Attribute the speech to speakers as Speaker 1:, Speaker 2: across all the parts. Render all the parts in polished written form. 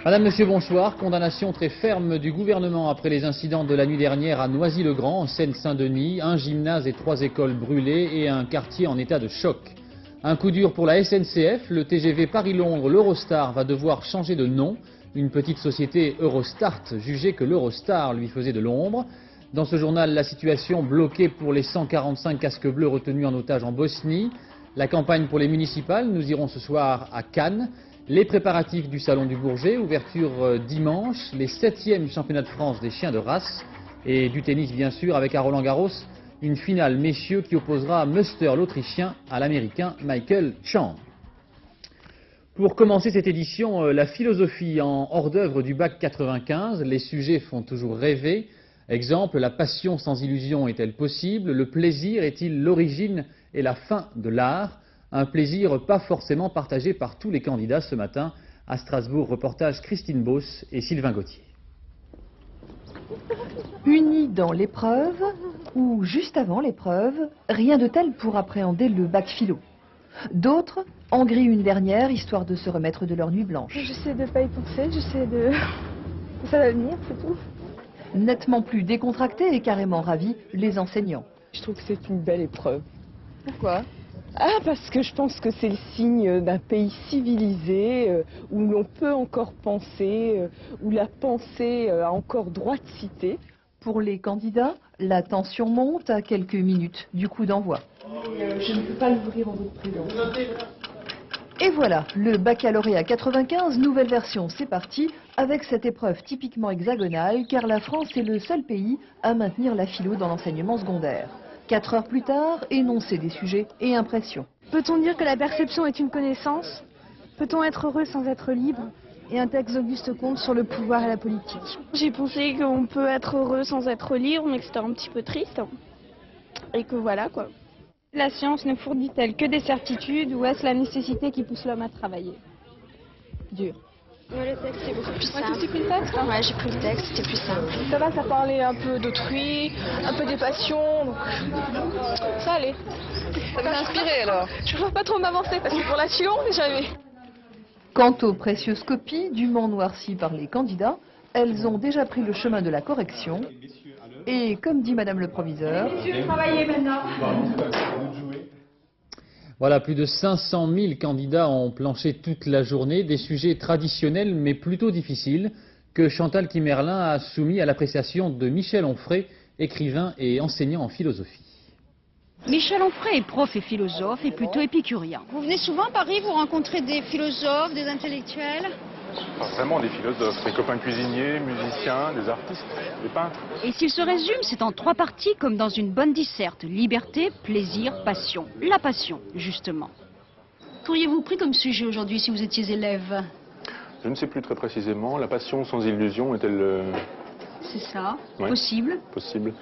Speaker 1: Madame, Monsieur, bonsoir. Condamnation très ferme du gouvernement après les incidents de la nuit dernière à Noisy-le-Grand, en Seine-Saint-Denis. Un gymnase et 3 écoles brûlées et un quartier en état de choc. Un coup dur pour la SNCF. Le TGV Paris-Londres, l'Eurostar, va devoir changer de nom. Une petite société Eurostart jugeait que l'Eurostar lui faisait de l'ombre. Dans ce journal, la situation bloquée pour les 145 casques bleus retenus en otage en Bosnie. La campagne pour les municipales, nous irons ce soir à Cannes. Les préparatifs du Salon du Bourget, ouverture dimanche, les 7e championnats de France des chiens de race et du tennis bien sûr avec à Roland-Garros une finale messieurs qui opposera Muster l'Autrichien à l'Américain Michael Chang. Pour commencer cette édition, la philosophie en hors d'œuvre du bac 95, les sujets font toujours rêver. Exemple, la passion sans illusion est-elle possible? Le plaisir est-il l'origine et la fin de l'art? Un plaisir pas forcément partagé par tous les candidats ce matin. À Strasbourg, reportage Christine Beausse et Sylvain Gauthier.
Speaker 2: Unis dans l'épreuve, ou juste avant l'épreuve, rien de tel pour appréhender le bac philo. D'autres en grillent une dernière, histoire de se remettre de leur nuit blanche.
Speaker 3: J'essaie de ne pas y penser, j'essaie de... Ça va venir, c'est tout.
Speaker 2: Nettement plus décontractés et carrément ravis, les enseignants.
Speaker 3: Je trouve que c'est une belle épreuve.
Speaker 2: Pourquoi ?
Speaker 3: Ah, parce que je pense que c'est le signe d'un pays civilisé, où l'on peut encore penser, où la pensée a encore droit de citer.
Speaker 2: Pour les candidats, la tension monte à quelques minutes du coup d'envoi.
Speaker 3: Je ne peux pas l'ouvrir en votre présence.
Speaker 2: Et voilà, le baccalauréat 95, nouvelle version, c'est parti, avec cette épreuve typiquement hexagonale, car la France est le seul pays à maintenir la philo dans l'enseignement secondaire. 4 heures plus tard, énoncer des sujets et impressions.
Speaker 4: Peut-on dire que la perception est une connaissance? Peut-on être heureux sans être libre? Et un texte d'Auguste Comte sur le pouvoir et la politique.
Speaker 5: J'ai pensé qu'on peut être heureux sans être libre, mais que c'était un petit peu triste. Et que voilà quoi.
Speaker 6: La science ne fournit-elle que des certitudes ou est-ce la nécessité qui pousse l'homme à travailler? Dur.
Speaker 5: Le texte c'est beaucoup plus simple.
Speaker 4: Tu pris le texte?
Speaker 5: Ouais, j'ai pris le texte, c'était plus simple.
Speaker 4: Ça va, ça parlait un peu d'autrui, un peu des passions, donc ça allait. Ça m'a inspiré alors. Je ne veux pas trop m'avancer parce que pour la philo, jamais.
Speaker 2: Quant aux précieuses copies, dûment noircies par les candidats, elles ont déjà pris le chemin de la correction. Et comme dit Madame le proviseur...
Speaker 4: Travaillez maintenant.
Speaker 1: Voilà, plus de 500 000 candidats ont planché toute la journée, des sujets traditionnels mais plutôt difficiles que Chantal Quimerlin a soumis à l'appréciation de Michel Onfray, écrivain et enseignant en philosophie.
Speaker 7: Michel Onfray est prof et philosophe et plutôt épicurien.
Speaker 8: Vous venez souvent à Paris, vous rencontrez des philosophes, des intellectuels?
Speaker 9: Pas vraiment des philosophes, des copains cuisiniers, musiciens, des artistes, des peintres.
Speaker 7: Et s'il se résume, c'est en 3 parties comme dans une bonne disserte. Liberté, plaisir, passion. La passion, justement.
Speaker 8: Qu'auriez-vous pris comme sujet aujourd'hui si vous étiez élève?
Speaker 9: Je ne sais plus très précisément. La passion sans illusion est-elle...
Speaker 8: C'est ça,
Speaker 9: ouais,
Speaker 8: possible.
Speaker 9: Possible.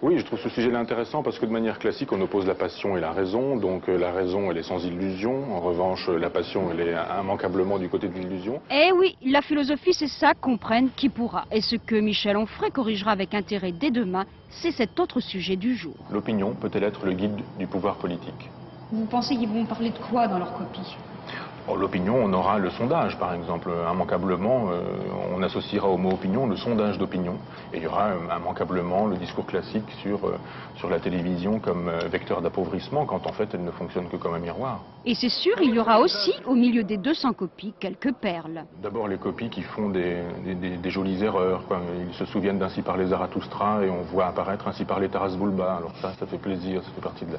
Speaker 9: Oui, je trouve ce sujet-là intéressant parce que de manière classique, on oppose la passion et la raison. Donc la raison, elle est sans illusion. En revanche, la passion, elle est immanquablement du côté de l'illusion.
Speaker 7: Eh oui, la philosophie, c'est ça, comprenne qui pourra. Et ce que Michel Onfray corrigera avec intérêt dès demain, c'est cet autre sujet du jour.
Speaker 9: L'opinion peut-elle être le guide du pouvoir politique?
Speaker 8: Vous pensez qu'ils vont parler de quoi dans leur copie?
Speaker 9: L'opinion, on aura le sondage, par exemple. Immanquablement, on associera au mot opinion le sondage d'opinion. Et il y aura immanquablement le discours classique sur la télévision comme vecteur d'appauvrissement, quand en fait elle ne fonctionne que comme un miroir.
Speaker 7: Et c'est sûr, il y aura aussi, au milieu des 200 copies, quelques perles.
Speaker 9: D'abord les copies qui font des jolies erreurs, quoi. Ils se souviennent d'Ainsi parlait Zarathustra et on voit apparaître Ainsi parlait Taras Bulba. Alors ça fait plaisir, ça fait partie de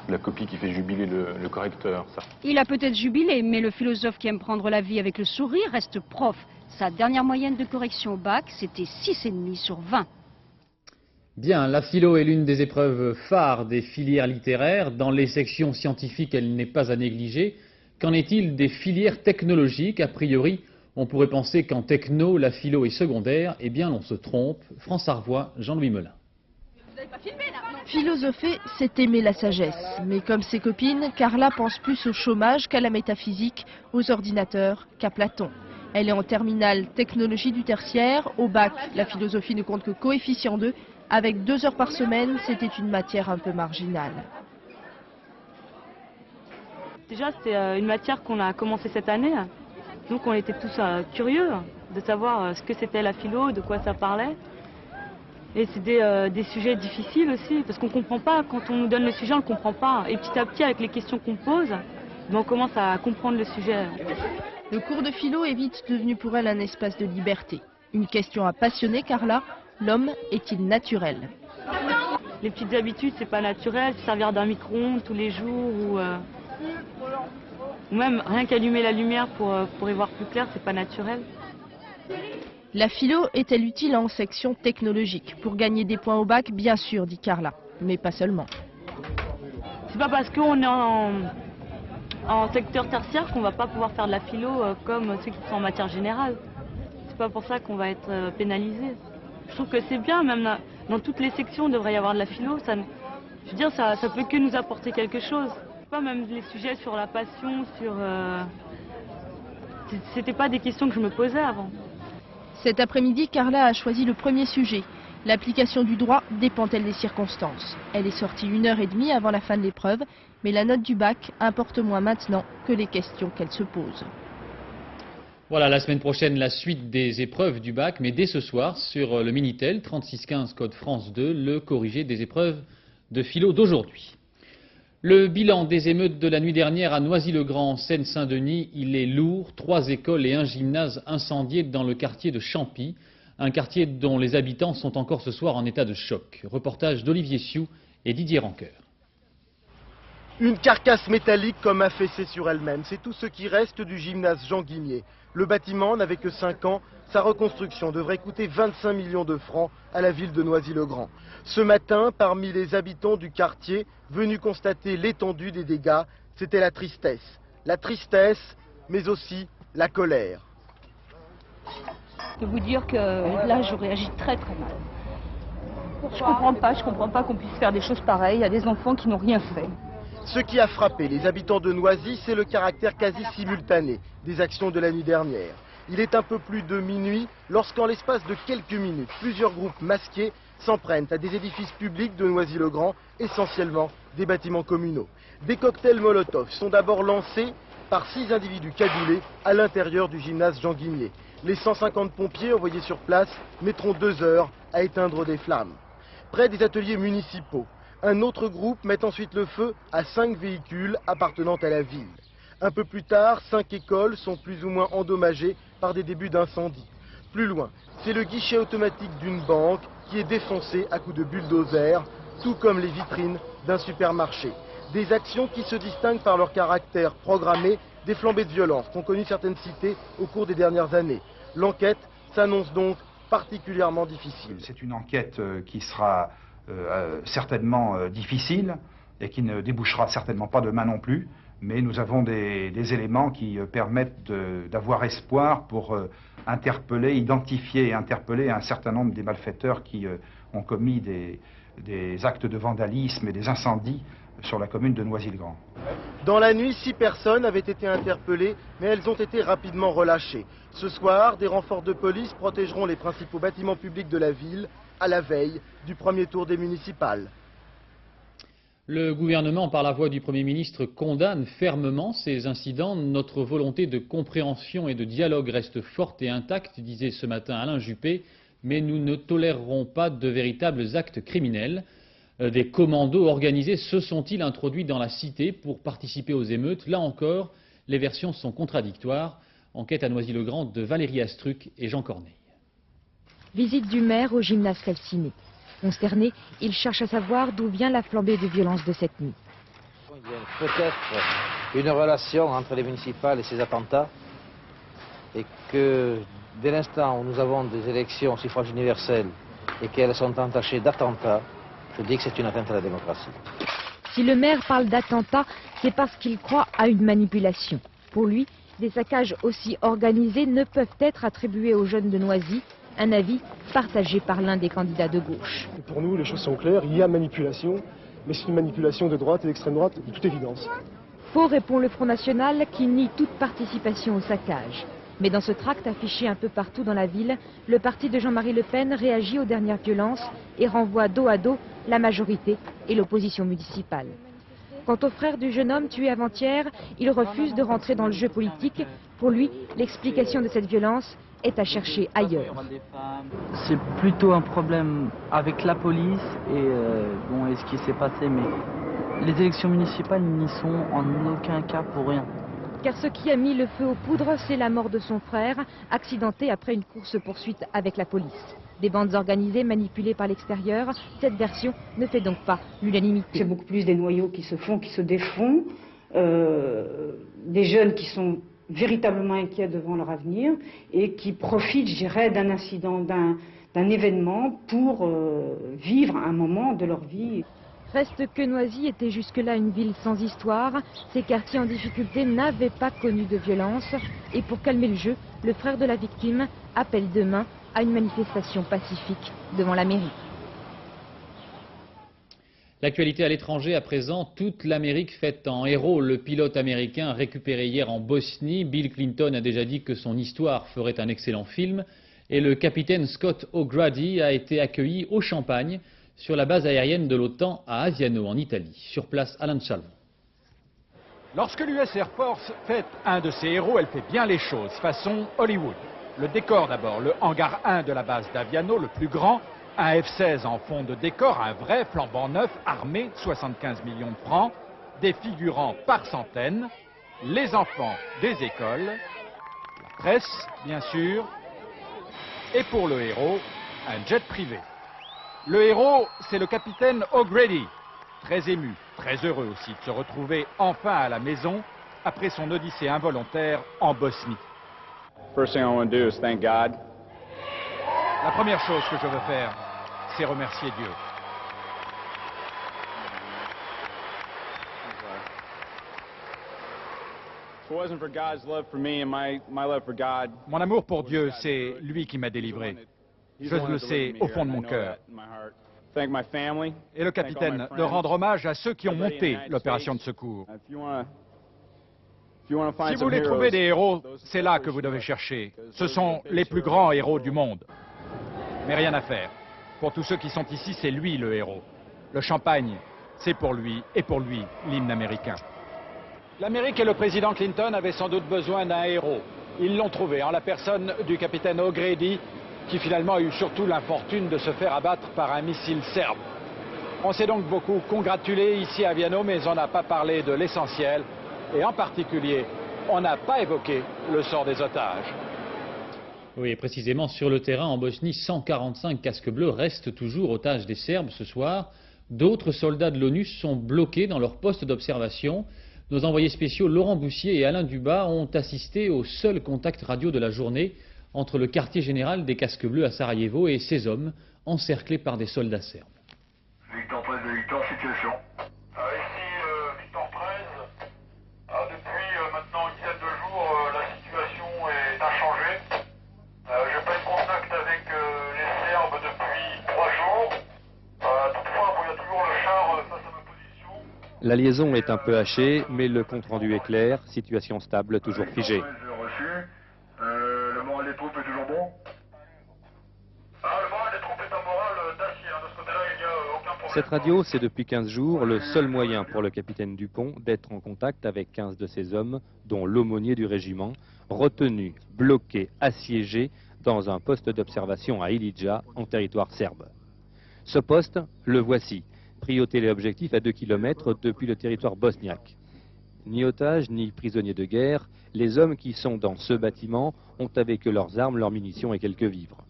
Speaker 9: la copie qui fait jubiler le correcteur. Ça.
Speaker 7: Il a peut-être jubilé, mais le philosophe qui aime prendre la vie avec le sourire reste prof. Sa dernière moyenne de correction au bac, c'était 6,5 sur 20.
Speaker 1: Bien, la philo est l'une des épreuves phares des filières littéraires. Dans les sections scientifiques, elle n'est pas à négliger. Qu'en est-il des filières technologiques? A priori, on pourrait penser qu'en techno, la philo est secondaire. Eh bien, on se trompe. France Arvois, Jean-Louis Melin.
Speaker 10: Philosopher, c'est aimer la sagesse. Mais comme ses copines, Carla pense plus au chômage qu'à la métaphysique, aux ordinateurs qu'à Platon. Elle est en terminale technologie du tertiaire. Au bac, la philosophie ne compte que coefficient 2. Avec 2 heures par semaine, c'était une matière un peu marginale.
Speaker 6: Déjà, c'est une matière qu'on a commencé cette année. Donc on était tous curieux.
Speaker 11: de savoir ce que c'était la philo, de quoi ça parlait. Et c'est des sujets difficiles aussi, parce qu'on ne comprend pas, quand on nous donne le sujet, on ne le comprend pas. Et petit à petit, avec les questions qu'on pose, on commence à comprendre le sujet.
Speaker 10: Le cours de philo est vite devenu pour elle un espace de liberté. Une question a passionné Carla, l'homme est-il naturel?
Speaker 11: Les petites habitudes, c'est pas naturel, se servir d'un micro-ondes tous les jours, ou même rien qu'allumer la lumière pour y voir plus clair, c'est pas naturel.
Speaker 10: La philo est-elle utile en section technologique? Pour gagner des points au bac, bien sûr, dit Carla, mais pas seulement.
Speaker 11: C'est pas parce qu'on est en secteur tertiaire qu'on va pas pouvoir faire de la philo comme ceux qui sont en matière générale. C'est pas pour ça qu'on va être pénalisé. Je trouve que c'est bien, même dans toutes les sections, il devrait y avoir de la philo. Je veux dire, ça peut que nous apporter quelque chose. Pas même les sujets sur la passion, c'était pas des questions que je me posais avant.
Speaker 10: Cet après-midi, Carla a choisi le premier sujet. L'application du droit dépend-elle des circonstances? Elle est sortie 1h30 avant la fin de l'épreuve, mais la note du bac importe moins maintenant que les questions qu'elle se pose.
Speaker 1: Voilà, la semaine prochaine, la suite des épreuves du bac, mais dès ce soir, sur le Minitel 3615 code France 2, le corrigé des épreuves de philo d'aujourd'hui. Le bilan des émeutes de la nuit dernière à Noisy-le-Grand, en Seine-Saint-Denis, il est lourd. 3 écoles et un gymnase incendiés dans le quartier de Champy, un quartier dont les habitants sont encore ce soir en état de choc. Reportage d'Olivier Sioux et Didier Rancoeur.
Speaker 12: Une carcasse métallique comme affaissée sur elle-même, c'est tout ce qui reste du gymnase Jean Guimier. Le bâtiment n'avait que 5 ans, sa reconstruction devrait coûter 25 millions de francs à la ville de Noisy-le-Grand. Ce matin, parmi les habitants du quartier, venus constater l'étendue des dégâts, c'était la tristesse. La tristesse, mais aussi la colère.
Speaker 7: Je peux vous dire que là, je réagis très très mal. Je comprends pas qu'on puisse faire des choses pareilles. Il y a des enfants qui n'ont rien fait.
Speaker 12: Ce qui a frappé les habitants de Noisy, c'est le caractère quasi simultané des actions de la nuit dernière. Il est un peu plus de minuit lorsqu'en l'espace de quelques minutes, plusieurs groupes masqués s'en prennent à des édifices publics de Noisy-le-Grand, essentiellement des bâtiments communaux. Des cocktails Molotov sont d'abord lancés par 6 individus cagoulés à l'intérieur du gymnase Jean Guimier. Les 150 pompiers envoyés sur place mettront 2 heures à éteindre des flammes. Près des ateliers municipaux, un autre groupe met ensuite le feu à 5 véhicules appartenant à la ville. Un peu plus tard, 5 écoles sont plus ou moins endommagées par des débuts d'incendie. Plus loin, c'est le guichet automatique d'une banque qui est défoncé à coups de bulldozer, tout comme les vitrines d'un supermarché. Des actions qui se distinguent par leur caractère programmé des flambées de violence qu'ont connues certaines cités au cours des dernières années. L'enquête s'annonce donc particulièrement difficile.
Speaker 13: C'est une enquête qui sera certainement difficile et qui ne débouchera certainement pas demain non plus, mais nous avons des éléments qui permettent d'avoir espoir pour interpeller, identifier et interpeller un certain nombre des malfaiteurs qui ont commis des actes de vandalisme et des incendies sur la commune de Noisy-le-Grand.
Speaker 12: Dans la nuit, 6 personnes avaient été interpellées, mais elles ont été rapidement relâchées. Ce soir, des renforts de police protégeront les principaux bâtiments publics de la ville à la veille du premier tour des municipales.
Speaker 1: Le gouvernement, par la voix du Premier ministre, condamne fermement ces incidents. Notre volonté de compréhension et de dialogue reste forte et intacte, disait ce matin Alain Juppé, mais nous ne tolérerons pas de véritables actes criminels. Des commandos organisés se sont-ils introduits dans la cité pour participer aux émeutes? Là encore, les versions sont contradictoires. Enquête à Noisy-le-Grand de Valérie Astruc et Jean Corneille.
Speaker 14: Visite du maire au gymnase calciné. Consterné, il cherche à savoir d'où vient la flambée de violence de cette nuit.
Speaker 15: Il y a peut-être une relation entre les municipales et ces attentats, et que dès l'instant où nous avons des élections au suffrage universel et qu'elles sont entachées d'attentats, je dis que c'est une atteinte à la démocratie.
Speaker 14: Si le maire parle d'attentat, c'est parce qu'il croit à une manipulation. Pour lui, des saccages aussi organisés ne peuvent être attribués aux jeunes de Noisy, un avis partagé par l'un des candidats de gauche.
Speaker 16: Pour nous, les choses sont claires, il y a manipulation, mais c'est une manipulation de droite et d'extrême droite, de toute évidence.
Speaker 14: Faux, répond le Front National, qui nie toute participation au saccage. Mais dans ce tract affiché un peu partout dans la ville, le parti de Jean-Marie Le Pen réagit aux dernières violences et renvoie dos à dos la majorité et l'opposition municipale. Quant au frère du jeune homme tué avant-hier, il refuse de rentrer dans le jeu politique. Pour lui, l'explication de cette violence, est à chercher ailleurs.
Speaker 17: C'est plutôt un problème avec la police et ce qui s'est passé, mais les élections municipales n'y sont en aucun cas pour rien.
Speaker 14: Car ce qui a mis le feu aux poudres, c'est la mort de son frère, accidenté après une course-poursuite avec la police. Des bandes organisées manipulées par l'extérieur, cette version ne fait donc pas l'unanimité.
Speaker 18: C'est beaucoup plus des noyaux qui se font, qui se défont, des jeunes qui sont véritablement inquiets devant leur avenir et qui profitent, je dirais, d'un incident, d'un événement pour vivre un moment de leur vie.
Speaker 14: Reste que Noisy était jusque-là une ville sans histoire. Ces quartiers en difficulté n'avaient pas connu de violence. Et pour calmer le jeu, le frère de la victime appelle demain à une manifestation pacifique devant la mairie.
Speaker 1: L'actualité à l'étranger à présent, toute l'Amérique faite en héros. Le pilote américain récupéré hier en Bosnie, Bill Clinton a déjà dit que son histoire ferait un excellent film. Et le capitaine Scott O'Grady a été accueilli au champagne sur la base aérienne de l'OTAN à Asiano, en Italie. Sur place, Alain Chalvon.
Speaker 19: Lorsque l'US Air Force fête un de ses héros, elle fait bien les choses, façon Hollywood. Le décor d'abord, le hangar 1 de la base d'Aviano, le plus grand, un F-16 en fond de décor, un vrai flambant neuf, armé, 75 millions de francs, des figurants par centaines, les enfants des écoles, la presse, bien sûr, et pour le héros, un jet privé. Le héros, c'est le capitaine O'Grady, très ému, très heureux aussi de se retrouver enfin à la maison après son odyssée involontaire en Bosnie. La première chose que je veux faire, c'est remercier Dieu. Mon amour pour Dieu, c'est lui qui m'a délivré. Je le sais au fond de mon cœur. Et le capitaine, de rendre hommage à ceux qui ont monté l'opération de secours. Si vous voulez trouver des héros, c'est là que vous devez chercher. Ce sont les plus grands héros du monde. Mais rien à faire. Pour tous ceux qui sont ici, c'est lui le héros. Le champagne, c'est pour lui, et pour lui, l'hymne américain. L'Amérique et le président Clinton avaient sans doute besoin d'un héros. Ils l'ont trouvé en la personne du capitaine O'Grady, qui finalement a eu surtout l'infortune de se faire abattre par un missile serbe. On s'est donc beaucoup congratulé ici à Aviano, mais on n'a pas parlé de l'essentiel. Et en particulier, on n'a pas évoqué le sort des otages.
Speaker 1: Oui, et précisément sur le terrain en Bosnie, 145 casques bleus restent toujours otages des Serbes ce soir. D'autres soldats de l'ONU sont bloqués dans leur poste d'observation. Nos envoyés spéciaux Laurent Boussier et Alain Dubas ont assisté au seul contact radio de la journée entre le quartier général des casques bleus à Sarajevo et ces hommes encerclés par des soldats serbes.
Speaker 20: Victor 13 de Victor, situation. Ici Victor 13. Depuis maintenant une dizaine de jours, la situation est inchangée. Je n'ai pas eu contact avec les Serbes depuis 3 jours. Toutefois, il y a toujours le char face à ma position.
Speaker 21: La liaison est un peu hachée, mais le compte-rendu est clair. Situation stable, toujours figée.
Speaker 20: Le moral des troupes est toujours bon. Le moral des troupes est un moral d'acier. De ce côté-là, il n'y a aucun problème.
Speaker 21: Cette radio, c'est depuis 15 jours le seul moyen pour le capitaine Dupont d'être en contact avec 15 de ses hommes, dont l'aumônier du régiment, retenu, bloqué, assiégé dans un poste d'observation à Ilidja, en territoire serbe. Ce poste, le voici, pris au téléobjectif à 2 km depuis le territoire bosniaque. Ni otages, ni prisonniers de guerre, les hommes qui sont dans ce bâtiment ont avec eux leurs armes, leurs munitions et quelques vivres.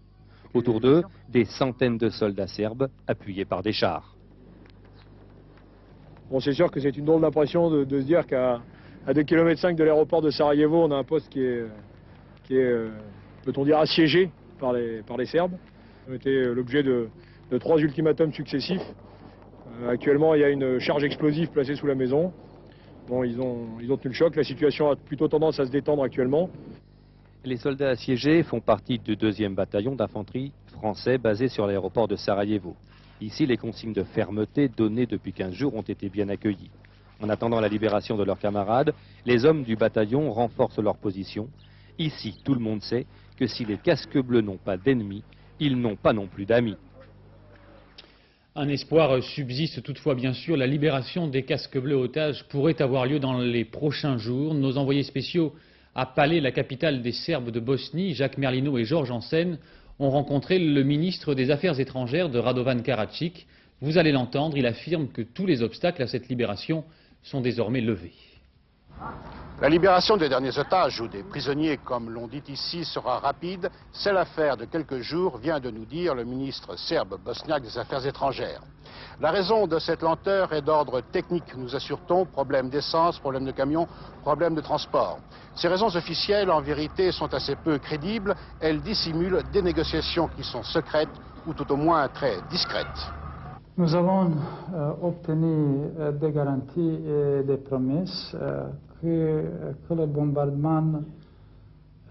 Speaker 21: Autour d'eux, des centaines de soldats serbes appuyés par des chars.
Speaker 16: Bon, c'est sûr que c'est une drôle d'impression de se dire qu'à 2,5 km de l'aéroport de Sarajevo, on a un poste qui est peut-on dire, assiégé par les Serbes. On était l'objet de 3 ultimatums successifs. Actuellement, il y a une charge explosive placée sous la maison. Bon, ils ont tenu le choc. La situation a plutôt tendance à se détendre actuellement.
Speaker 21: Les soldats assiégés font partie du 2e bataillon d'infanterie français basé sur l'aéroport de Sarajevo. Ici, les consignes de fermeté données depuis 15 jours ont été bien accueillies. En attendant la libération de leurs camarades, les hommes du bataillon renforcent leur position. Ici, tout le monde sait que si les casques bleus n'ont pas d'ennemis, ils n'ont pas non plus d'amis.
Speaker 1: Un espoir subsiste toutefois, bien sûr. La libération des casques bleus otages pourrait avoir lieu dans les prochains jours. Nos envoyés spéciaux À Palais, la capitale des Serbes de Bosnie, Jacques Merlino et Georges Hansen ont rencontré le ministre des Affaires étrangères de Radovan Karadzic. Vous allez l'entendre, il affirme que tous les obstacles à cette libération sont désormais levés.
Speaker 3: La libération des derniers otages ou des prisonniers, comme l'on dit ici, sera rapide. C'est l'affaire de quelques jours, vient de nous dire le ministre serbe bosniaque des Affaires étrangères. La raison de cette lenteur est d'ordre technique, nous assure-t-on, problème d'essence, problème de camion, problème de transport. Ces raisons officielles, en vérité, sont assez peu crédibles. Elles dissimulent des négociations qui sont secrètes ou tout au moins très discrètes.
Speaker 22: Nous avons obtenu des garanties et des promesses que le bombardement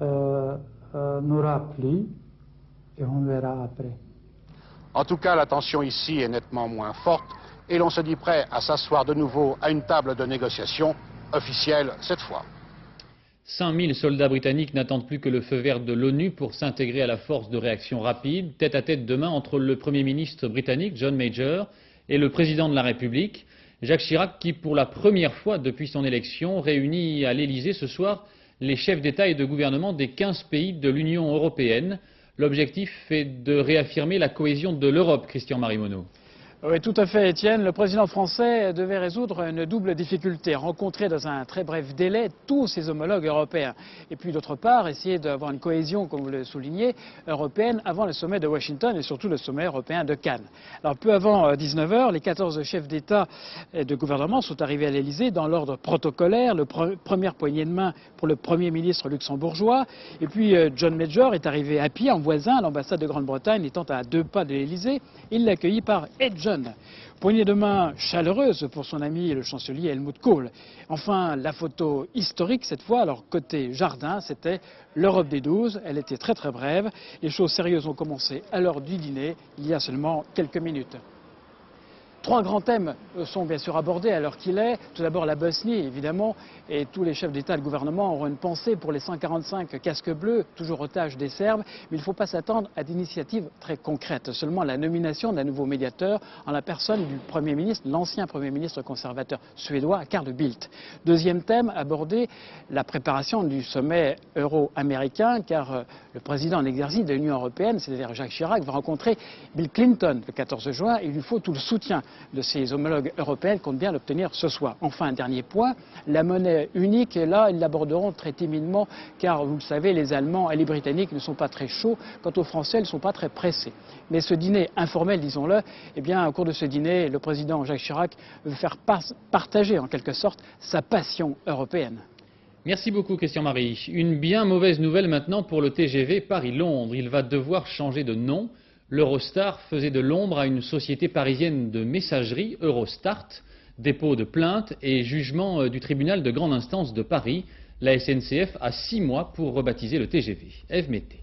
Speaker 22: n'aura plus et on verra après.
Speaker 3: En tout cas, la tension ici est nettement moins forte et l'on se dit prêt à s'asseoir de nouveau à une table de négociation officielle cette fois.
Speaker 1: 5000 soldats britanniques n'attendent plus que le feu vert de l'ONU pour s'intégrer à la force de réaction rapide, tête à tête demain entre le Premier ministre britannique, John Major, et le président de la République, Jacques Chirac, qui pour la première fois depuis son élection réunit à l'Élysée ce soir les chefs d'État et de gouvernement des 15 pays de l'Union européenne. L'objectif est de réaffirmer la cohésion de l'Europe, Christian Marimono.
Speaker 23: Oui, tout à fait, Étienne. Le président français devait résoudre une double difficulté, rencontrer dans un très bref délai tous ses homologues européens. Et puis, d'autre part, essayer d'avoir une cohésion, comme vous le soulignez, européenne avant le sommet de Washington et surtout le sommet européen de Cannes. Alors, peu avant 19 h, les 14 chefs d'État et de gouvernement sont arrivés à l'Élysée dans l'ordre protocolaire. Première poignée de main pour le Premier ministre luxembourgeois. Et puis, John Major est arrivé à pied en voisin à l'ambassade de Grande-Bretagne, étant à 2 pas de l'Élysée. Il l'a accueilli par Ed John. Poignée de main chaleureuse pour son ami le chancelier Helmut Kohl. Enfin, la photo historique cette fois, alors côté jardin, c'était l'Europe des 12. Elle était très très brève. Les choses sérieuses ont commencé à l'heure du dîner, il y a seulement quelques minutes. 3 grands thèmes sont bien sûr abordés à l'heure qu'il est. Tout d'abord la Bosnie, évidemment, et tous les chefs d'État et de gouvernement auront une pensée pour les 145 casques bleus, toujours otages des Serbes. Mais il ne faut pas s'attendre à d'initiatives très concrètes. Seulement la nomination d'un nouveau médiateur en la personne du Premier ministre, l'ancien Premier ministre conservateur suédois, Carl Bildt. Deuxième thème, aborder la préparation du sommet euro-américain, car le président en exercice de l'Union européenne, c'est-à-dire Jacques Chirac, va rencontrer Bill Clinton le 14 juin. Et il lui faut tout le soutien de ses homologues européens, compte bien l'obtenir ce soir. Enfin, un dernier point, la monnaie unique, et là, ils l'aborderont très timidement, car vous le savez, les Allemands et les Britanniques ne sont pas très chauds, quant aux Français, ils ne sont pas très pressés. Mais ce dîner informel, disons-le, eh bien, au cours de ce dîner, le président Jacques Chirac veut faire partager, en quelque sorte, sa passion européenne.
Speaker 1: Merci beaucoup, Christian Marie. Une bien mauvaise nouvelle maintenant pour le TGV Paris-Londres. Il va devoir changer de nom. L'Eurostar faisait de l'ombre à une société parisienne de messagerie, Eurostart. Dépôt de plainte et jugement du tribunal de grande instance de Paris. La SNCF a 6 mois pour rebaptiser le TGV. Ève Mété.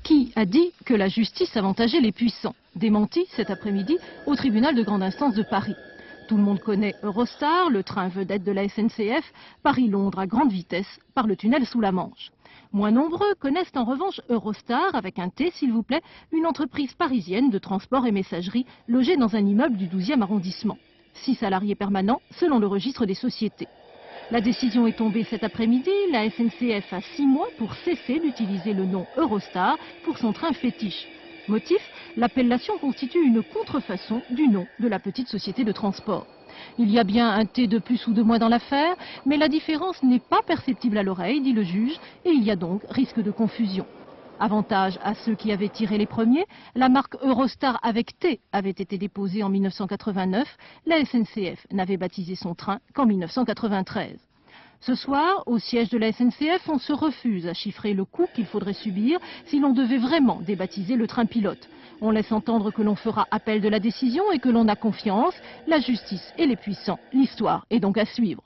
Speaker 24: Qui a dit que la justice avantageait les puissants? Démenti cet après-midi au tribunal de grande instance de Paris. Tout le monde connaît Eurostar, le train vedette de la SNCF, Paris-Londres à grande vitesse par le tunnel sous la Manche. Moins nombreux connaissent en revanche Eurostar, avec un T s'il vous plaît, une entreprise parisienne de transport et messagerie logée dans un immeuble du 12e arrondissement. 6 salariés permanents selon le registre des sociétés. La décision est tombée cet après-midi. La SNCF a 6 mois pour cesser d'utiliser le nom Eurostar pour son train fétiche. Motif, l'appellation constitue une contrefaçon du nom de la petite société de transport. Il y a bien un T de plus ou de moins dans l'affaire, mais la différence n'est pas perceptible à l'oreille, dit le juge, et il y a donc risque de confusion. Avantage à ceux qui avaient tiré les premiers, la marque Eurostar avec T avait été déposée en 1989, la SNCF n'avait baptisé son train qu'en 1993. Ce soir, au siège de la SNCF, on se refuse à chiffrer le coût qu'il faudrait subir si l'on devait vraiment débaptiser le train pilote. On laisse entendre que l'on fera appel de la décision et que l'on a confiance, la justice et les puissants. L'histoire est donc à suivre.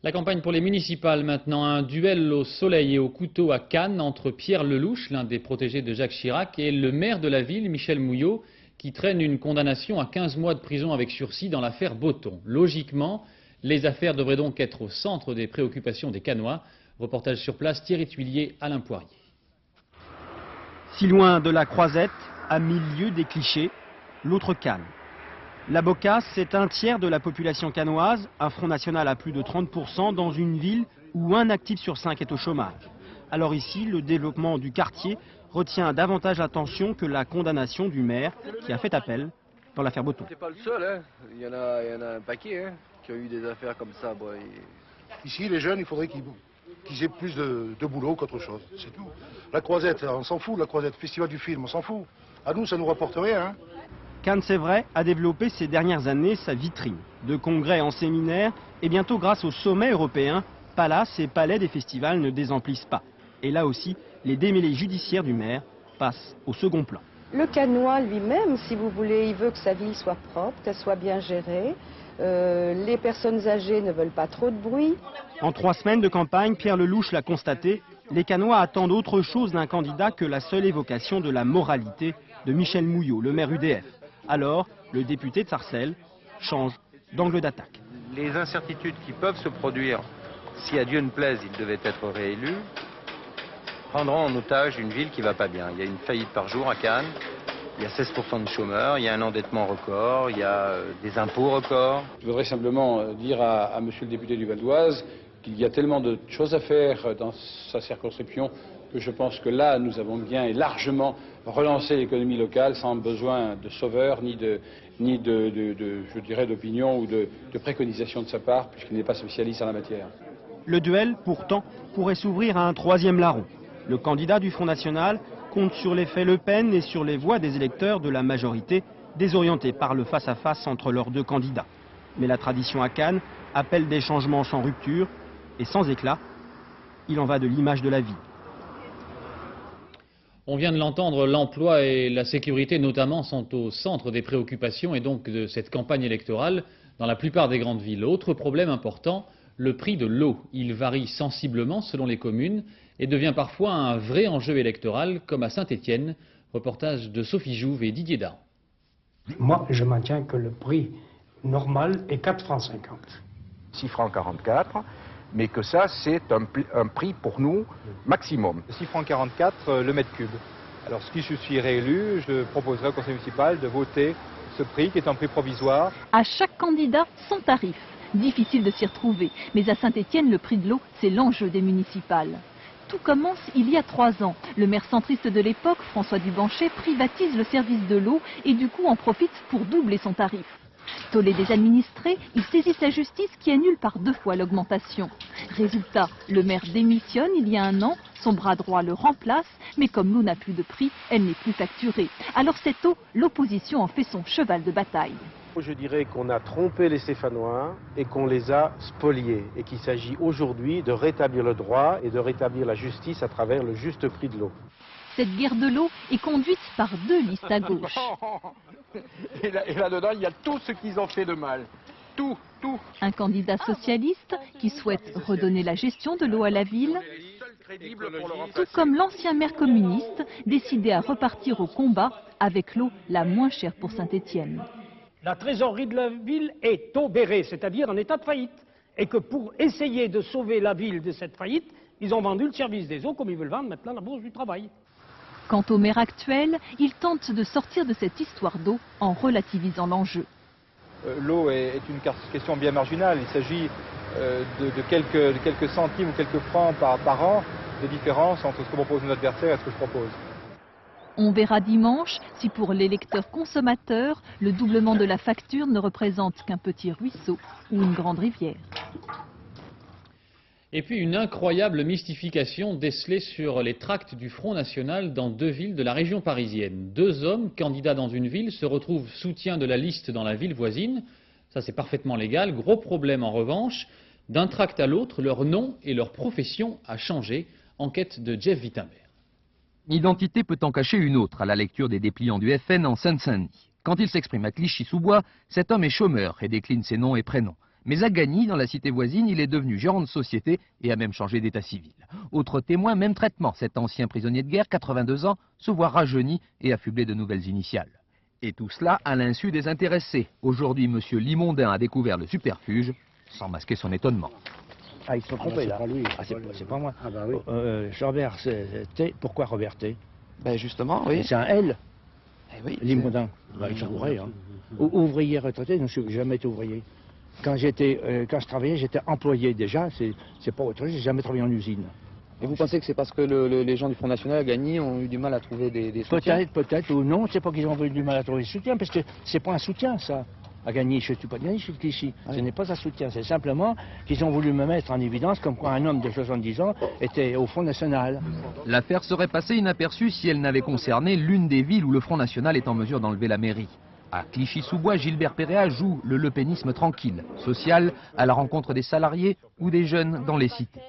Speaker 1: La campagne pour les municipales maintenant, un duel au soleil et au couteau à Cannes entre Pierre Lelouch, l'un des protégés de Jacques Chirac, et le maire de la ville, Michel Mouillot, qui traîne une condamnation à 15 mois de prison avec sursis dans l'affaire Botton. Logiquement, les affaires devraient donc être au centre des préoccupations des Cannois. Reportage sur place, Thierry Tuillier, Alain Poirier.
Speaker 25: Si loin de la Croisette, à 1000 lieues des clichés, l'autre Cannes. La Bocasse, c'est un tiers de la population cannoise, un Front National à plus de 30% dans une ville où un actif sur 5 est au chômage. Alors ici, le développement du quartier retient davantage l'attention que la condamnation du maire qui a fait appel dans l'affaire Botton.
Speaker 2: C'est pas le seul, hein. Il y en a un paquet qui a eu des affaires comme ça. Bon,
Speaker 4: Ici, les jeunes, il faudrait qu'ils aient plus de boulot qu'autre chose, c'est tout. La Croisette, on s'en fout, la Croisette, Festival du film, on s'en fout. À nous, ça nous rapporte rien. Hein.
Speaker 25: Cannes, c'est vrai, a développé ces dernières années sa vitrine. De congrès en séminaire, et bientôt grâce au sommet européen, palaces et palais des festivals ne désemplissent pas. Et là aussi, les démêlés judiciaires du maire passent au second plan.
Speaker 5: Le Cannois lui-même, si vous voulez, il veut que sa ville soit propre, qu'elle soit bien gérée. Les personnes âgées ne veulent pas trop de bruit.
Speaker 25: En 3 semaines de campagne, Pierre Lelouch l'a constaté, les Cannois attendent autre chose d'un candidat que la seule évocation de la moralité de Michel Mouillot, le maire UDF. Alors, le député de Sarcelles change d'angle d'attaque.
Speaker 8: Les incertitudes qui peuvent se produire, si à Dieu ne plaise, il devait être réélu, prendront en otage une ville qui ne va pas bien. Il y a une faillite par jour à Cannes, il y a 16% de chômeurs, il y a un endettement record, il y a des impôts records.
Speaker 9: Je voudrais simplement dire à monsieur le député du Val d'Oise qu'il y a tellement de choses à faire dans sa circonscription que je pense que là, nous avons bien et largement relancé l'économie locale sans besoin de sauveur ni je dirais, d'opinion ou de préconisation de sa part, puisqu'il n'est pas spécialiste en la matière.
Speaker 25: Le duel, pourtant, pourrait s'ouvrir à un 3e larron. Le candidat du Front National compte sur l'effet Le Pen et sur les voix des électeurs de la majorité, désorientés par le face-à-face entre leurs 2 candidats. Mais la tradition à Cannes appelle des changements sans rupture et sans éclat. Il en va de l'image de la ville.
Speaker 1: On vient de l'entendre, l'emploi et la sécurité notamment sont au centre des préoccupations et donc de cette campagne électorale dans la plupart des grandes villes. Autre problème important, le prix de l'eau. Il varie sensiblement selon les communes et devient parfois un vrai enjeu électoral, comme à Saint-Étienne. Reportage de Sophie Jouve et Didier Dahan.
Speaker 22: Moi, je maintiens que le prix normal est 4,50 francs.
Speaker 3: 6,44 francs, mais que ça, c'est un prix pour nous maximum.
Speaker 26: 6,44 francs le mètre cube. Alors, si je suis réélu, je proposerai au conseil municipal de voter ce prix, qui est un prix provisoire.
Speaker 24: À chaque candidat, son tarif. Difficile de s'y retrouver, mais à Saint-Étienne, le prix de l'eau, c'est l'enjeu des municipales. Tout commence il y a 3 ans. Le maire centriste de l'époque, François Dubanchet, privatise le service de l'eau et du coup en profite pour doubler son tarif. Tollé des administrés, il saisit la justice qui annule par 2 fois l'augmentation. Résultat, le maire démissionne il y a 1 an, son bras droit le remplace, mais comme l'eau n'a plus de prix, elle n'est plus facturée. Alors cette eau, l'opposition en fait son cheval de bataille.
Speaker 27: Je dirais qu'on a trompé les Stéphanois et qu'on les a spoliés et qu'il s'agit aujourd'hui de rétablir le droit et de rétablir la justice à travers le juste prix de l'eau.
Speaker 24: Cette guerre de l'eau est conduite par 2 listes à gauche.
Speaker 26: Et là-dedans, il y a tout ce qu'ils ont fait de mal. Tout.
Speaker 24: Un candidat socialiste qui souhaite redonner la gestion de l'eau à la ville, tout comme l'ancien maire communiste décidé à repartir au combat avec l'eau la moins chère pour Saint-Étienne.
Speaker 22: La trésorerie de la ville est obérée, c'est-à-dire en état de faillite. Et que pour essayer de sauver la ville de cette faillite, ils ont vendu le service des eaux comme ils veulent vendre maintenant la bourse du travail.
Speaker 24: Quant au maire actuel, il tente de sortir de cette histoire d'eau en relativisant l'enjeu.
Speaker 26: L'eau est une question bien marginale. Il s'agit de quelques centimes ou quelques francs par an de différence entre ce que propose notre adversaire et ce que je propose.
Speaker 24: On verra dimanche si pour l'électeur consommateur, le doublement de la facture ne représente qu'un petit ruisseau ou une grande rivière.
Speaker 1: Et puis une incroyable mystification décelée sur les tracts du Front National dans 2 villes de la région parisienne. 2 hommes candidats dans une ville se retrouvent soutien de la liste dans la ville voisine. Ça c'est parfaitement légal. Gros problème en revanche, d'un tract à l'autre, leur nom et leur profession a changé. Enquête de Jeff Wittenberg.
Speaker 28: Une identité peut en cacher une autre à la lecture des dépliants du FN en Seine-Saint-Denis. Quand il s'exprime à Clichy-sous-Bois, cet homme est chômeur et décline ses noms et prénoms. Mais à Gagny, dans la cité voisine, il est devenu gérant de société et a même changé d'état civil. Autre témoin, même traitement, cet ancien prisonnier de guerre, 82 ans, se voit rajeuni et affublé de nouvelles initiales. Et tout cela à l'insu des intéressés. Aujourd'hui, M. Limondin a découvert le superfuge, sans masquer son étonnement.
Speaker 29: Ah, ils se sont trompés là. C'est pas moi. Ah bah oui. Robert, pourquoi Robert T?
Speaker 30: Ben justement, oui.
Speaker 29: C'est un L.
Speaker 30: Eh oui,
Speaker 29: Limondin. Bah, ils sont bourrés. Hein. Ouvrier retraité, je ne suis jamais été ouvrier. Quand je travaillais, j'étais employé déjà, c'est pas autre chose, j'ai jamais travaillé en usine.
Speaker 6: Et vous pensez que c'est parce que les gens du Front National à Gagny ont eu du mal à trouver des soutiens?
Speaker 29: Peut-être, ou non, c'est pas qu'ils ont eu du mal à trouver des soutiens, parce que c'est pas un soutien, ça. À Gagny, je ne suis pas de Gagny, je suis de Clichy. Ce n'est pas un soutien, c'est simplement qu'ils ont voulu me mettre en évidence comme quoi un homme de 70 ans était au Front National.
Speaker 28: L'affaire serait passée inaperçue si elle n'avait concerné l'une des villes où le Front National est en mesure d'enlever la mairie. À Clichy-sous-Bois, Gilbert Péréa joue le lepénisme tranquille, social, à la rencontre des salariés ou des jeunes dans les cités.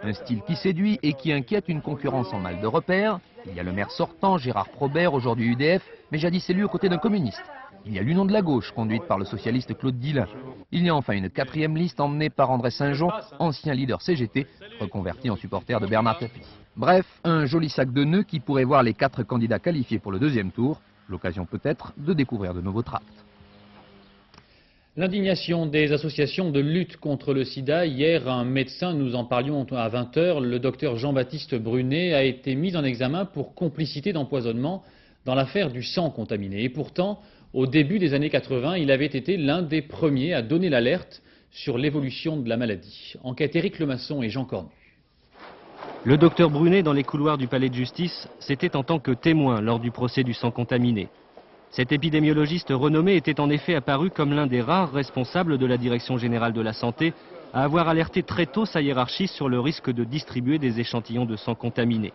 Speaker 28: Un style qui séduit et qui inquiète une concurrence en mal de repères. Il y a le maire sortant, Gérard Probert, aujourd'hui UDF, mais jadis élu aux côtés d'un communiste. Il y a l'Union de la gauche, conduite par le socialiste Claude Dillin. Il y a enfin une quatrième liste emmenée par André Saint-Jean, ancien leader CGT, reconverti en supporter de Bernard Tapie. Bref, un joli sac de nœuds qui pourrait voir les 4 candidats qualifiés pour le deuxième tour. L'occasion peut-être de découvrir de nouveaux tracts.
Speaker 1: L'indignation des associations de lutte contre le sida. Hier, un médecin, nous en parlions à 20 h, le docteur Jean-Baptiste Brunet, a été mis en examen pour complicité d'empoisonnement dans l'affaire du sang contaminé. Et pourtant, au début des années 80, il avait été l'un des premiers à donner l'alerte sur l'évolution de la maladie. Enquête Éric Lemasson et Jean Cornu.
Speaker 25: Le docteur Brunet, dans les couloirs du palais de justice, c'était en tant que témoin lors du procès du sang contaminé. Cet épidémiologiste renommé était en effet apparu comme l'un des rares responsables de la Direction générale de la santé à avoir alerté très tôt sa hiérarchie sur le risque de distribuer des échantillons de sang contaminés.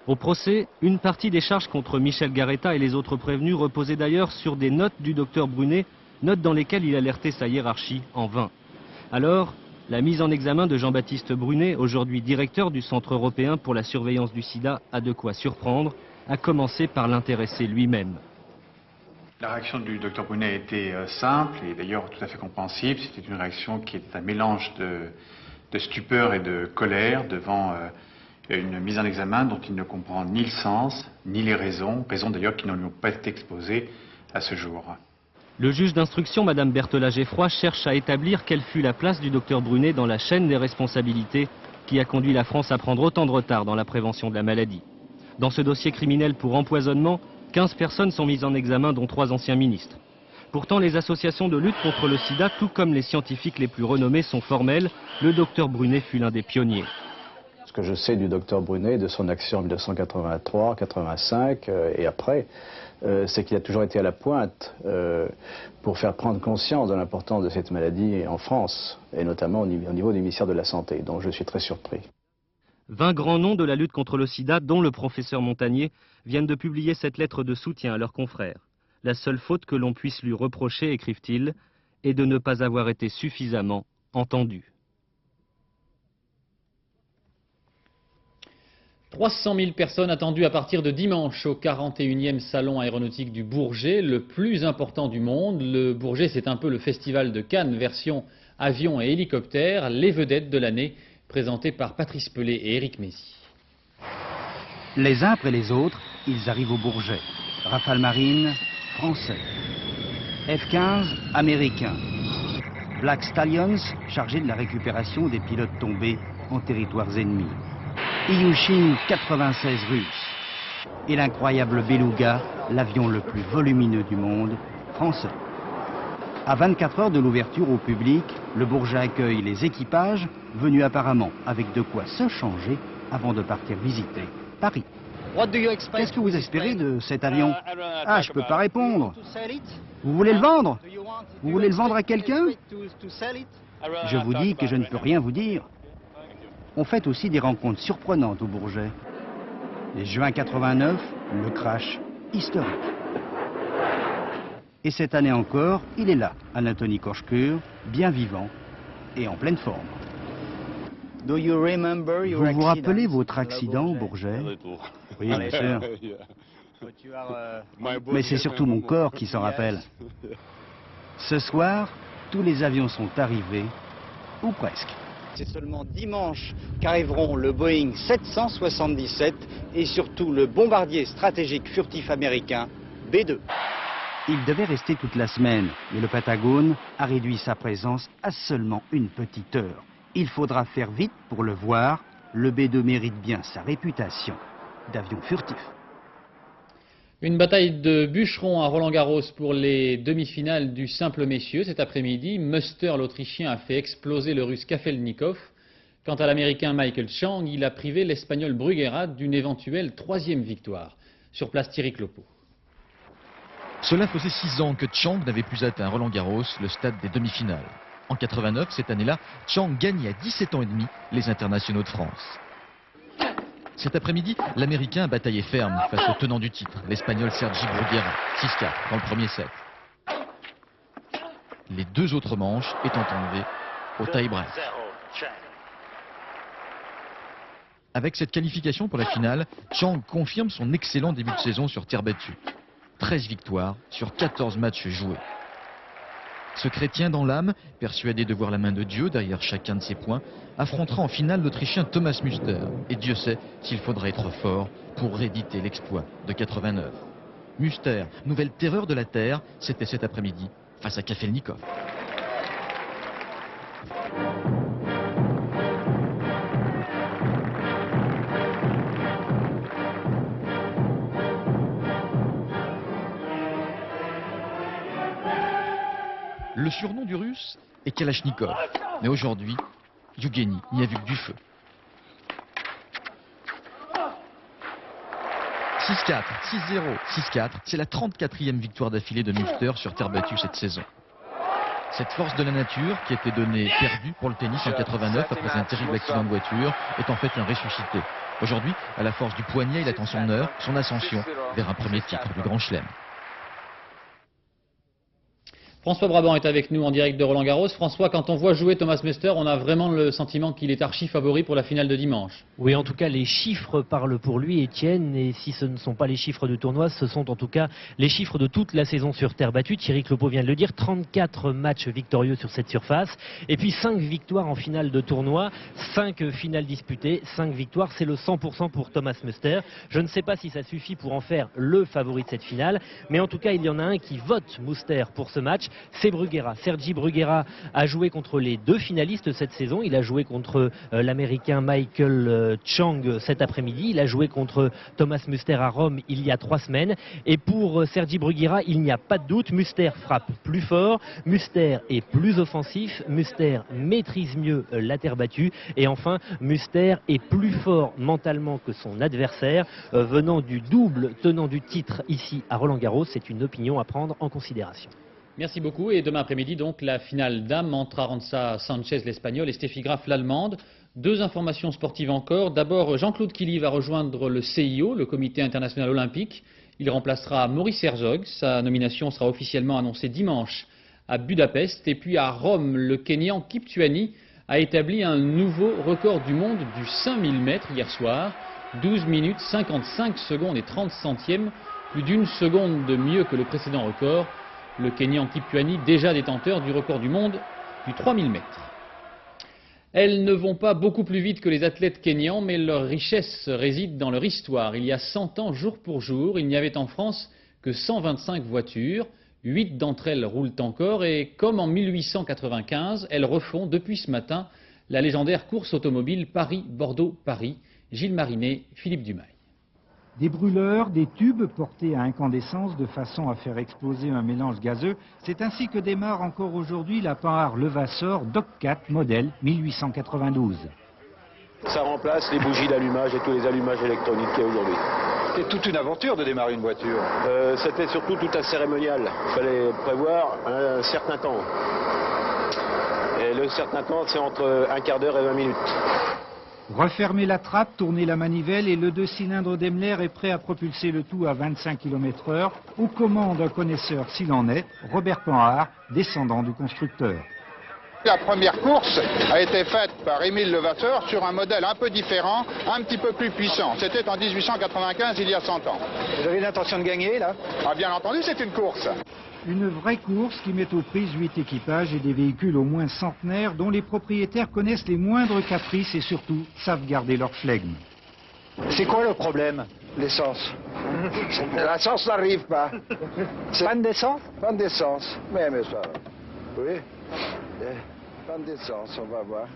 Speaker 25: Au procès, une partie des charges contre Michel Garetta et les autres prévenus reposait d'ailleurs sur des notes du docteur Brunet, notes dans lesquelles il alertait sa hiérarchie en vain. Alors, la mise en examen de Jean-Baptiste Brunet, aujourd'hui directeur du Centre européen pour la surveillance du sida, a de quoi surprendre, à commencer par l'intéressé lui-même.
Speaker 7: La réaction du docteur Brunet a été simple et d'ailleurs tout à fait compréhensible. C'était une réaction qui est un mélange de stupeur et de colère devant une mise en examen dont il ne comprend ni le sens, ni les raisons d'ailleurs qui ne lui ont pas été exposées à ce jour.
Speaker 25: Le juge d'instruction, Madame Berthelage-Effroy, cherche à établir quelle fut la place du docteur Brunet dans la chaîne des responsabilités qui a conduit la France à prendre autant de retard dans la prévention de la maladie. Dans ce dossier criminel pour empoisonnement, 15 personnes sont mises en examen, dont 3 anciens ministres. Pourtant, les associations de lutte contre le sida, tout comme les scientifiques les plus renommés, sont formelles. Le docteur Brunet fut l'un des pionniers.
Speaker 10: Ce que je sais du docteur Brunet, de son action en 1983, 1985 et après, c'est qu'il a toujours été à la pointe pour faire prendre conscience de l'importance de cette maladie en France, et notamment au niveau du ministère de la Santé. Donc je suis très surpris.
Speaker 25: 20 grands noms de la lutte contre le sida, dont le professeur Montagnier, viennent de publier cette lettre de soutien à leurs confrères. La seule faute que l'on puisse lui reprocher, écrivent-ils, est de ne pas avoir été suffisamment entendu.
Speaker 1: 300 000 personnes attendues à partir de dimanche au 41e Salon aéronautique du Bourget, le plus important du monde. Le Bourget, c'est un peu le festival de Cannes, version avion et hélicoptère, les vedettes de l'année, présentées par Patrice Pelé et Éric Mézy.
Speaker 11: Les uns après les autres, ils arrivent au Bourget. Rafale Marine, français. F-15, américain. Black Stallions, chargés de la récupération des pilotes tombés en territoires ennemis. Ilyushin 96 russe. Et l'incroyable Beluga, l'avion le plus volumineux du monde, français. À 24 heures de l'ouverture au public, le Bourget accueille les équipages, venus apparemment avec de quoi se changer avant de partir visiter Paris. Qu'est-ce que vous espérez de cet avion? Ah, je peux pas répondre. Vous voulez le vendre? Vous voulez le vendre à quelqu'un? Je vous dis que je ne peux rien vous dire. On fait aussi des rencontres surprenantes au Bourget. Et juin 89, le crash historique. Et cette année encore, il est là, Anatoly Koshkur, bien vivant et en pleine forme. Vous vous rappelez votre accident au Bourget? Oui, bien sûr. Mais c'est surtout mon corps qui s'en rappelle. Ce soir, tous les avions sont arrivés, ou presque.
Speaker 12: C'est seulement dimanche qu'arriveront le Boeing 777 et surtout le bombardier stratégique furtif américain B-2.
Speaker 11: Il devait rester toute la semaine, mais le Pentagone a réduit sa présence à seulement une petite heure. Il faudra faire vite pour le voir. Le B-2 mérite bien sa réputation d'avion furtif.
Speaker 1: Une bataille de bûcherons à Roland-Garros pour les demi-finales du simple messieurs. Cet après-midi, Muster, l'Autrichien, a fait exploser le Russe Kafelnikov. Quant à l'Américain Michael Chang, il a privé l'Espagnol Bruguera d'une éventuelle 3e victoire. Sur place, Thierry Clopo.
Speaker 13: Cela faisait 6 ans que Chang n'avait plus atteint Roland-Garros, le stade des demi-finales. En 89, cette année-là, Chang gagne à 17 ans et demi les internationaux de France. Cet après-midi, l'Américain a bataillé ferme face au tenant du titre, l'Espagnol Sergi Bruguera, 6-4 dans le premier set. Les 2 autres manches étant enlevées au tie-break. Avec cette qualification pour la finale, Chang confirme son excellent début de saison sur terre battue. 13 victoires sur 14 matchs joués. Ce chrétien dans l'âme, persuadé de voir la main de Dieu derrière chacun de ses points, affrontera en finale l'Autrichien Thomas Muster. Et Dieu sait s'il faudra être fort pour rééditer l'exploit de 89. Muster, nouvelle terreur de la Terre, c'était cet après-midi face à Kafelnikov. Le surnom du Russe est Kalachnikov, mais aujourd'hui, Yevgeny n'y a vu que du feu. 6-4, 6-0, 6-4, c'est la 34e victoire d'affilée de Muster sur terre battue cette saison. Cette force de la nature, qui était donnée perdue pour le tennis en 89 après un terrible accident de voiture, est en fait un ressuscité. Aujourd'hui, à la force du poignet, il attend son heure, son ascension vers un premier titre du Grand Chelem.
Speaker 1: François Brabant est avec nous en direct de Roland-Garros. François, quand on voit jouer Thomas Muster, on a vraiment le sentiment qu'il est archi favori pour la finale de dimanche.
Speaker 14: Oui, en tout cas, les chiffres parlent pour lui, Étienne. Et si ce ne sont pas les chiffres de tournoi, ce sont en tout cas les chiffres de toute la saison sur terre battue. Thierry Clopo vient de le dire, 34 matchs victorieux sur cette surface. Et puis 5 victoires en finale de tournoi, 5 finales disputées, 5 victoires. C'est le 100% pour Thomas Muster. Je ne sais pas si ça suffit pour en faire le favori de cette finale. Mais en tout cas, il y en a un qui vote Muster pour ce match. C'est Bruguera. Sergi Bruguera a joué contre les 2 finalistes cette saison. Il a joué contre l'Américain Michael Chang cet après-midi. Il a joué contre Thomas Muster à Rome il y a 3 semaines. Et pour Sergi Bruguera, il n'y a pas de doute. Muster frappe plus fort. Muster est plus offensif. Muster maîtrise mieux la terre battue. Et enfin, Muster est plus fort mentalement que son adversaire. Venant du double tenant du titre ici à Roland-Garros, c'est une opinion à prendre en considération.
Speaker 1: Merci beaucoup. Et demain après-midi, donc, la finale dames entre Arantxa Sanchez, l'Espagnole, et Steffi Graf, l'Allemande. 2 informations sportives encore. D'abord, Jean-Claude Killy va rejoindre le CIO, le Comité international olympique. Il remplacera Maurice Herzog. Sa nomination sera officiellement annoncée dimanche à Budapest. Et puis à Rome, le Kenyan Kiptuani a établi un nouveau record du monde du 5000 mètres hier soir. 12 minutes 55 secondes et 30 centièmes, plus d'1 seconde de mieux que le précédent record. Le Kenyan Kiptuani, déjà détenteur du record du monde du 3000 mètres. Elles ne vont pas beaucoup plus vite que les athlètes kenyans, mais leur richesse réside dans leur histoire. Il y a 100 ans, jour pour jour, il n'y avait en France que 125 voitures. 8 d'entre elles roulent encore et, comme en 1895, elles refont depuis ce matin la légendaire course automobile Paris-Bordeaux-Paris. Gilles Marinet, Philippe Dumail.
Speaker 15: Des brûleurs, des tubes portés à incandescence de façon à faire exploser un mélange gazeux. C'est ainsi que démarre encore aujourd'hui la Panhard Levasseur Doc 4 modèle 1892.
Speaker 16: Ça remplace les bougies d'allumage et tous les allumages électroniques qu'il y a aujourd'hui.
Speaker 26: C'était toute une aventure de démarrer une voiture.
Speaker 16: C'était surtout tout un cérémonial. Il fallait prévoir un certain temps. Et le certain temps, c'est entre un quart d'heure et 20 minutes.
Speaker 15: Refermer la trappe, tourner la manivelle et le 2 cylindres Daimler est prêt à propulser le tout à 25 km/h, aux commandes d'un connaisseur s'il en est, Robert Panhard, descendant du constructeur.
Speaker 17: La première course a été faite par Émile Levasseur sur un modèle un peu différent, un petit peu plus puissant. C'était en 1895, il y a 100 ans.
Speaker 26: Vous avez l'intention de gagner, là?
Speaker 17: Ah, bien entendu, c'est une course.
Speaker 15: Une vraie course qui met aux prises 8 équipages et des véhicules au moins centenaires dont les propriétaires connaissent les moindres caprices et surtout savent garder leur flegme.
Speaker 26: C'est quoi le problème? L'essence.
Speaker 16: L'essence n'arrive pas.
Speaker 26: Panne d'essence?
Speaker 16: Panne d'essence. Mais ça, oui. Panne d'essence, on va voir.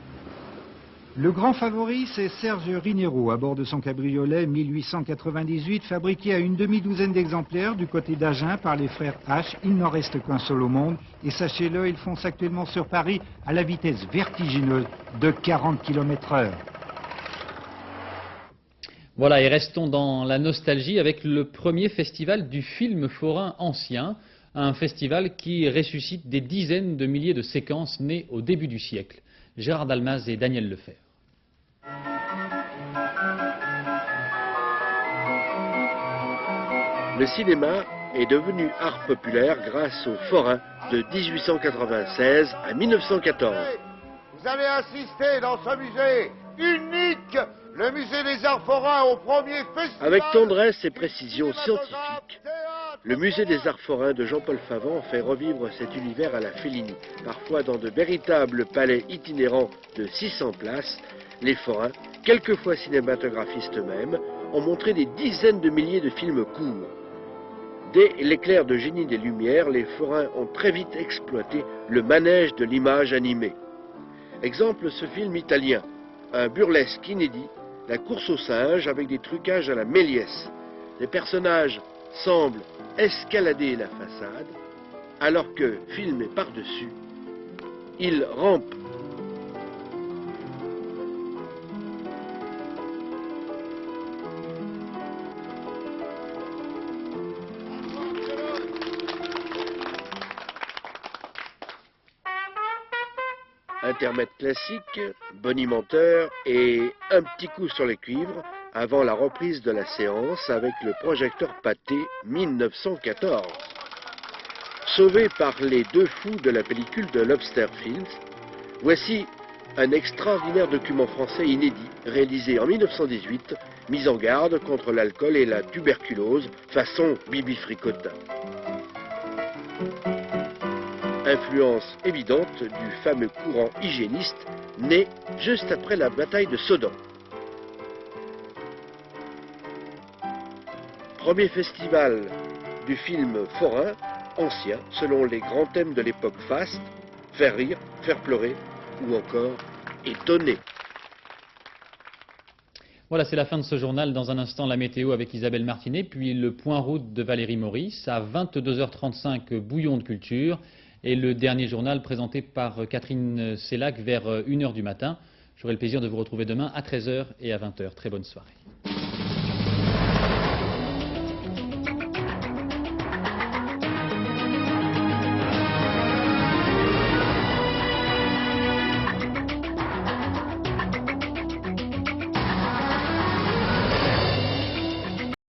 Speaker 15: Le grand favori, c'est Serge Rinero, à bord de son cabriolet 1898, fabriqué à une demi-douzaine d'exemplaires du côté d'Agen par les frères H. Il n'en reste qu'un seul au monde. Et sachez-le, il fonce actuellement sur Paris à la vitesse vertigineuse de 40 km/h.
Speaker 1: Voilà, et restons dans la nostalgie avec le premier festival du film forain ancien, un festival qui ressuscite des dizaines de milliers de séquences nées au début du siècle. Gérard Dalmaz et Daniel Lefer.
Speaker 2: Le cinéma est devenu art populaire grâce au forain de 1896 à 1914.
Speaker 4: Vous avez assisté dans ce musée unique, le musée des arts forains, au premier festival.
Speaker 2: Avec tendresse et précision scientifique, le musée des arts forains de Jean-Paul Favant fait revivre cet univers à la Fellini. Parfois dans de véritables palais itinérants de 600 places, les forains, quelquefois cinématographistes eux-mêmes, ont montré des dizaines de milliers de films courts. Dès l'éclair de génie des Lumières, les forains ont très vite exploité le manège de l'image animée. Exemple, ce film italien, un burlesque inédit, la course aux singes avec des trucages à la Méliès. Les personnages semblent escalader la façade, alors que, filmés par-dessus, ils rampent. Intermède classique, bonimenteur et un petit coup sur les cuivres avant la reprise de la séance avec le projecteur Pathé 1914. Sauvé par les deux fous de la pellicule de Lobster Films, voici un extraordinaire document français inédit réalisé en 1918, mis en garde contre l'alcool et la tuberculose façon Bibi Fricotin. Influence évidente du fameux courant hygiéniste né juste après la bataille de Sedan. Premier festival du film forain ancien selon les grands thèmes de l'époque faste, faire rire, faire pleurer ou encore étonner.
Speaker 1: Voilà, c'est la fin de ce journal. Dans un instant, la météo avec Isabelle Martinet, puis le point route de Valérie Maurice. À 22h35, bouillon de culture. Et le dernier journal présenté par Catherine Sellac vers 1h du matin. J'aurai le plaisir de vous retrouver demain à 13h et à 20h. Très bonne soirée.